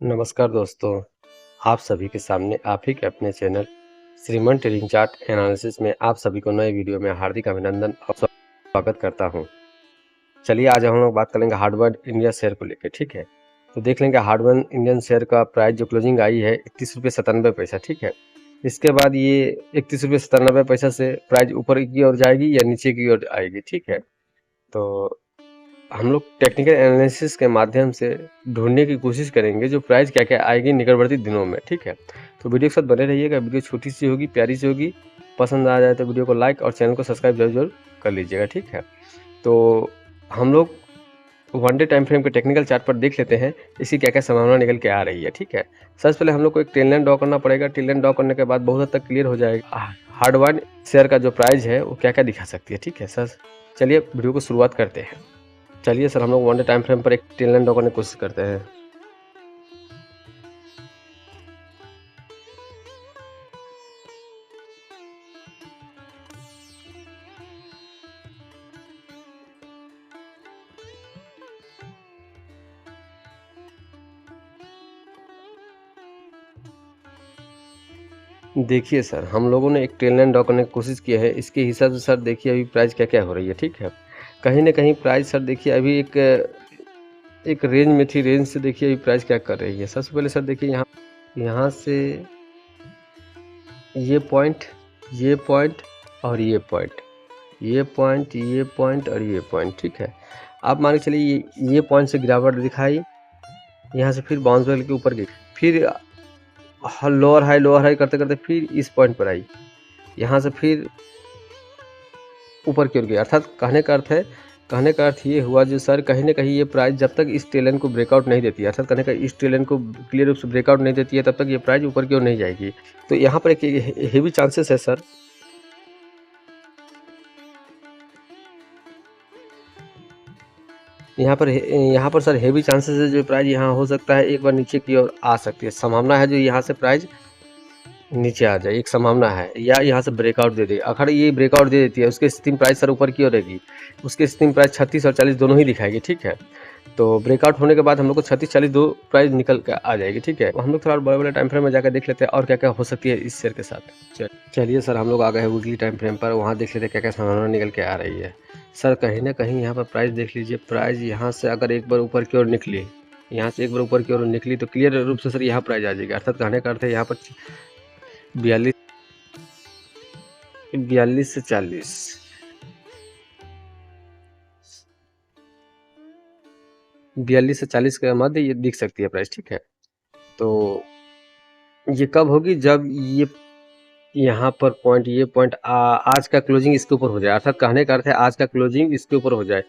नमस्कार दोस्तों, आप सभी के सामने आप ही के अपने चैनल श्रीमान ट्रेडिंग चार्ट एनालिसिस में आप सभी को नए वीडियो में हार्दिक अभिनंदन और स्वागत करता हूं। चलिए आज हम लोग बात करेंगे हार्डवेयर इंडिया शेयर को लेकर, ठीक है। तो देख लेंगे हार्डवेयर इंडियन शेयर का प्राइस जो क्लोजिंग आई है 31 रुपये 97 पैसा, ठीक है। इसके बाद ये 31 रुपये 97 पैसा से प्राइस ऊपर की ओर जाएगी या नीचे की ओर आएगी, ठीक है। तो हम लोग टेक्निकल एनालिसिस के माध्यम से ढूंढने की कोशिश करेंगे जो प्राइस क्या क्या आएगी निकटवर्ती दिनों में, ठीक है। तो वीडियो के साथ बने रहिएगा। वीडियो छोटी सी होगी, प्यारी सी होगी। पसंद आ जाए तो वीडियो को लाइक और चैनल को सब्सक्राइब जरूर कर लीजिएगा, ठीक है। तो हम लोग वन डे टाइम फ्रेम के टेक्निकल चार्ट पर देख लेते हैं इसकी क्या क्या संभावना निकल के आ रही है, ठीक है। सबसे पहले हम लोग को एक ट्रेल लाइन ड्रॉ करना पड़ेगा। ट्रेल लाइन ड्रॉ करने के बाद बहुत हद तक क्लियर हो जाएगा हार्डवेयर शेयर का जो प्राइस है वो क्या क्या दिखा सकती है, ठीक है सर। चलिए वीडियो को शुरुआत करते हैं। चलिए सर हम लोग वन डे टाइम फ्रेम पर एक ट्रेल लाइन ड्रॉ करने की कोशिश करते हैं। देखिए सर, हम लोगों ने एक ट्रेल लाइन ड्रॉ करने की कोशिश की है। इसके हिसाब से सर देखिए अभी प्राइस क्या क्या हो रही है, ठीक है। कहीं ना कहीं प्राइस सर देखिए अभी एक रेंज में थी। रेंज से देखिए अभी प्राइस क्या कर रही है। सबसे पहले सर देखिए यहाँ से ये पॉइंट और ये पॉइंट, ये पॉइंट और ये पॉइंट, ठीक है। आप मान के चलिए ये पॉइंट से गिरावट दिखाई, यहाँ से फिर बाउंस बैक के ऊपर गई, फिर लोअर हाई करते करते फिर इस पॉइंट पर आई, यहाँ से फिर ऊपर की ओर गई। अर्थात कहने का अर्थ ये हुआ जो सर कहीं ना कहीं ये प्राइस जब तक इस ट्रेल लाइन को ब्रेकआउट नहीं देती है, अर्थात कहने का इस ट्रेल लाइन को क्लियर रूप से ब्रेकआउट नहीं देती है, तब तक ये प्राइस ऊपर की ओर नहीं जाएगी। तो यहाँ पर एक हेवी चांसेस है सर, यहाँ पर सर हेवी चांसेस है जो प्राइस यहाँ हो सकता है एक बार नीचे की ओर आ सकती है। संभावना है जो यहाँ से प्राइस नीचे आ जाए, एक संभावना है, या यहाँ से ब्रेकआउट दे दे। अगर ये ब्रेकआउट दे देती है उसके स्थिति प्राइस सर ऊपर की ओर रहेगी। उसके स्थिति प्राइस 36 और 40 दोनों ही दिखाएगी, ठीक है। तो ब्रेकआउट होने के बाद हम लोग को 36-40 दो प्राइस निकल के आ जाएगी, ठीक है। हम लोग थोड़ा बड़े बड़े टाइम फ्रेम में जाकर देख लेते हैं और क्या क्या हो सकती है इस शेयर के साथ। चलिए सर हम लोग आ गए हैं वीकली टाइम फ्रेम पर। वहाँ देख लेते हैं क्या क्या संभावना निकल के आ रही है। सर कहीं ना कहीं यहाँ पर प्राइस देख लीजिए। प्राइस यहाँ से अगर एक बार ऊपर की ओर निकली, यहाँ से एक बार ऊपर की ओर निकली तो क्लियर रूप से सर यहाँ प्राइस आ जाएगी। अर्थात कहने का अर्थ है यहाँ पर 42 से 40, 42 से 40 के मध्य ये दिख सकती है प्राइस, ठीक है। तो ये कब होगी? जब ये यहाँ पर पॉइंट, ये पॉइंट आज का क्लोजिंग इसके ऊपर हो जाए। अर्थात कहने का अर्थ है आज का क्लोजिंग इसके ऊपर हो जाए।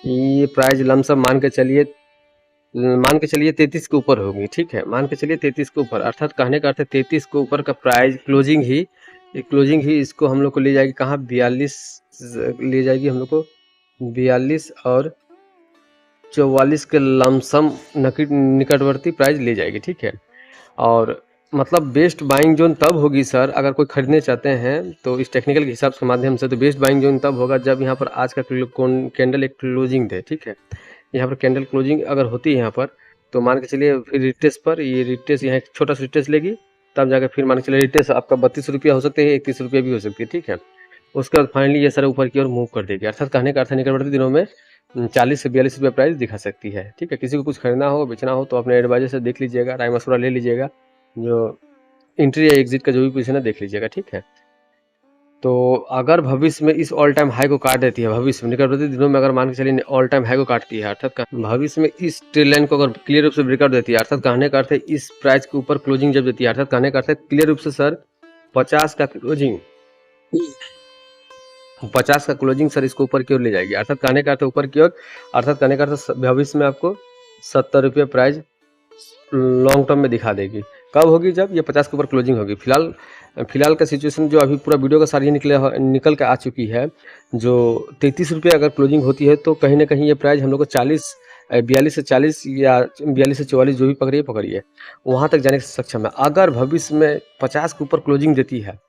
ये प्राइस लमसम मान के चलिए 33 के ऊपर होगी, ठीक है। मान के चलिए 33 के ऊपर, अर्थात कहने का अर्थ है 33 के ऊपर का प्राइस क्लोजिंग ही इसको हम लोग को ले जाएगी कहाँ? 42 ले जाएगी हम लोग को 42 और 44 के लमसम निकटवर्ती प्राइस ले जाएगी, ठीक है। और मतलब बेस्ट बाइंग जोन तब होगी सर, अगर कोई खरीदने चाहते हैं तो इस टेक्निकल के हिसाब के माध्यम से, तो बेस्ट बाइंग जोन तब होगा जब यहाँ पर आज का कैंडल एक क्लोजिंग दे, ठीक है। यहाँ पर कैंडल क्लोजिंग अगर होती है यहाँ पर, तो मान के चलिए फिर रिट्रेस पर, ये रिट्रेस यहाँ एक छोटा सा रिट्रेस लेगी, तब जाकर फिर मान के चलिए रिट्रेस आपका 32 रुपया हो सकते हैं, 31 रुपया भी हो सकती है, ठीक है। उसके बाद फाइनली ये सर ऊपर की ओर मूव कर देगी। अर्थात कहने का अर्थ निकटवर्ती दिनों में 40 से 42 रुपये प्राइस दिखा सकती है, ठीक है। किसी को कुछ खरीदना हो, बेचना हो तो अपने एडवाइजर से देख लीजिएगा, राय मशवरा ले लीजिएगा, जो एंट्री या एग्जिट का जो भी पोजीशन है देख लीजिएगा, ठीक है। तो अगर भविष्य में इस ऑल टाइम हाई को काट देती है, भविष्य में निकटवर्ती दिनों में अगर मान के चलिए ऑल टाइम हाई को काटती है, अर्थात भविष्य में इस ट्रेल लाइन को अगर क्लियर रूप से ब्रेकआउट देती है, अर्थात कहने का अर्थ है इस प्राइस के ऊपर क्लोजिंग जब देती है, अर्थात कहने का अर्थ है क्लियर रूप से सर 50 का क्लोजिंग सर इसको ऊपर की ओर ले जाएगी। अर्थात कहने का अर्थ ऊपर की ओर, अर्थात कहने का अर्थ भविष्य में आपको 70 रुपये प्राइस लॉन्ग टर्म में दिखा देगी। कब होगी? जब ये 50 के ऊपर क्लोजिंग होगी। फिलहाल का सिचुएशन जो अभी पूरा वीडियो का सारी निकल के आ चुकी है, जो 33 रुपये अगर क्लोजिंग होती है तो कहीं ना कहीं ये प्राइस हम लोग को 42 से 40 या 42 से 44 जो भी पकड़िए वहाँ तक जाने के सक्षम है। अगर भविष्य में 50 के ऊपर क्लोजिंग देती है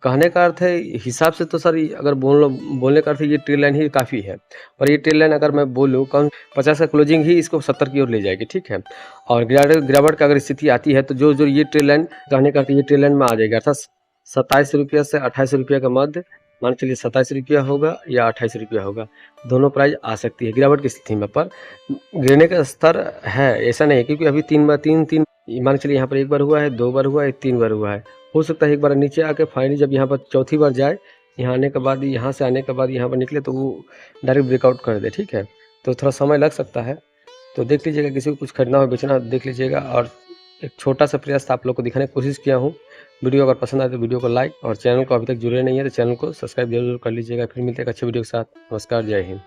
कहने का अर्थ है हिसाब से तो सर अगर बोलने का अर्थ ये ट्रेल लाइन ही काफ़ी है, और ये ट्रेल लाइन अगर मैं बोलूँ कौन 50 का क्लोजिंग ही इसको 70 की ओर ले जाएगी, ठीक है। और गिरावट का अगर स्थिति आती है तो जो ये ट्रेल लाइन कहने का अर्थ ये ट्रेल लाइन में आ जाएगी, अर्थात 27 रुपये से 28 रुपये का मध्य, मान चलिए 27 रुपया होगा या 28 रुपया होगा, दोनों प्राइस आ सकती है गिरावट की स्थिति में। पर गिरने का स्तर है ऐसा नहीं है, क्योंकि अभी तीन मान चलिए यहाँ पर एक बार हुआ है, 2 बार हुआ है, 3 बार हुआ है। हो सकता है एक बार नीचे आके फाइनली जब यहाँ पर चौथी बार जाए, यहाँ आने के बाद, यहाँ से आने के बाद यहाँ पर निकले तो वो डायरेक्ट ब्रेकआउट कर दे, ठीक है। तो थोड़ा समय लग सकता है, तो देख लीजिएगा, किसी को कुछ खरीदना हो बेचना हो देख लीजिएगा। और एक छोटा सा प्रयास आप लोग को दिखाने की कोशिश किया हूँ। वीडियो अगर पसंद आए तो वीडियो को लाइक, और चैनल को अभी तक जुड़े नहीं है तो चैनल को सब्सक्राइब जरूर कर लीजिएगा। फिर मिलते हैं एक अच्छे वीडियो के साथ। नमस्कार, जय हिंद।